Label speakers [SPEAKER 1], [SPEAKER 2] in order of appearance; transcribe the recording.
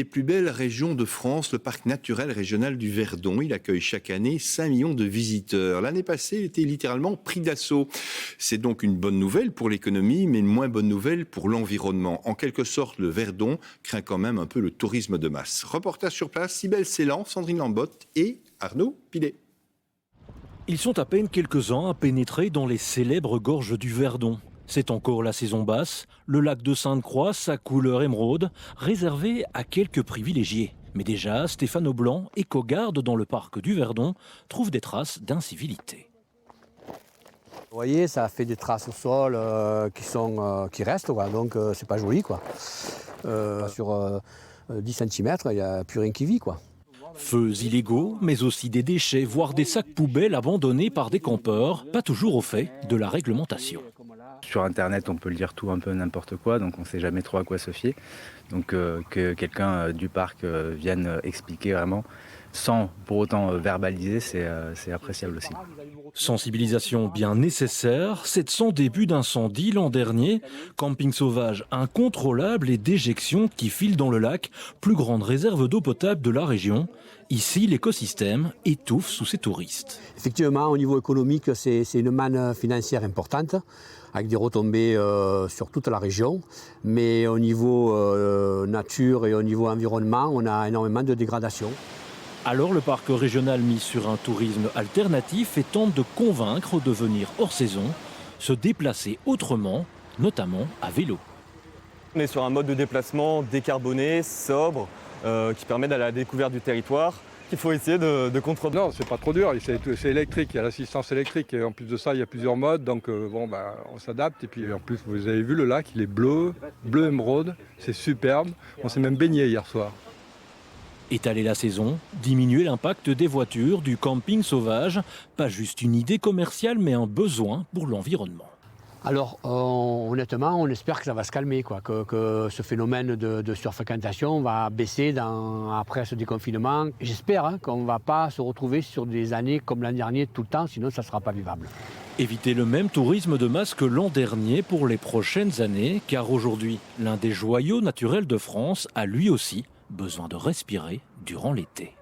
[SPEAKER 1] des plus belles régions de France, le parc naturel régional du Verdon. Il accueille chaque année 5 millions de visiteurs. L'année passée, il était littéralement pris d'assaut. C'est donc une bonne nouvelle pour l'économie, mais une moins bonne nouvelle pour l'environnement. En quelque sorte, le Verdon craint quand même un peu le tourisme de masse. Reportage sur place, Cybèle Ceylan, Sandrine Lambotte et Arnaud Pilet.
[SPEAKER 2] Ils sont à peine quelques-uns à pénétrer dans les célèbres gorges du Verdon. C'est encore la saison basse, le lac de Sainte-Croix, sa couleur émeraude, réservé à quelques privilégiés. Mais déjà, Stéphane Aublanc, éco-garde dans le parc du Verdon, trouve des traces d'incivilité.
[SPEAKER 3] Vous voyez, ça fait des traces au sol qui restent, quoi. Donc c'est pas joli, quoi. Sur 10 cm, il n'y a plus rien qui vit, quoi.
[SPEAKER 2] Feux illégaux, mais aussi des déchets, voire des sacs poubelles abandonnés par des campeurs, pas toujours au fait de la réglementation.
[SPEAKER 4] Sur Internet, on peut lire tout un peu n'importe quoi, donc on ne sait jamais trop à quoi se fier. Donc que quelqu'un du parc vienne expliquer vraiment, sans pour autant verbaliser, c'est appréciable aussi.
[SPEAKER 2] Sensibilisation bien nécessaire, 700 débuts d'incendie l'an dernier, camping sauvage incontrôlable et déjections qui filent dans le lac, plus grande réserve d'eau potable de la région. Ici, l'écosystème étouffe sous ses touristes.
[SPEAKER 3] Effectivement, au niveau économique, c'est une manne financière importante, avec des retombées sur toute la région. Mais au niveau nature et au niveau environnement, on a énormément de dégradation.
[SPEAKER 2] Alors le parc régional mise sur un tourisme alternatif et tente de convaincre de venir hors saison, se déplacer autrement, notamment à vélo.
[SPEAKER 5] On est sur un mode de déplacement décarboné, sobre, qui permet d'aller à la découverte du territoire, qu'il faut essayer de contrôler.
[SPEAKER 6] Non, c'est pas trop dur, c'est électrique, il y a l'assistance électrique et en plus de ça, il y a plusieurs modes, donc on s'adapte. Et puis en plus, vous avez vu le lac, il est bleu émeraude, c'est superbe, on s'est même baigné hier soir.
[SPEAKER 2] Étaler la saison, diminuer l'impact des voitures, du camping sauvage, pas juste une idée commerciale mais un besoin pour l'environnement.
[SPEAKER 3] Alors honnêtement, on espère que ça va se calmer, quoi, que ce phénomène de surfréquentation va baisser après ce déconfinement. J'espère qu'on ne va pas se retrouver sur des années comme l'an dernier tout le temps, sinon ça ne sera pas vivable.
[SPEAKER 2] Éviter le même tourisme de masse que l'an dernier pour les prochaines années, car aujourd'hui, l'un des joyaux naturels de France a lui aussi besoin de respirer durant l'été.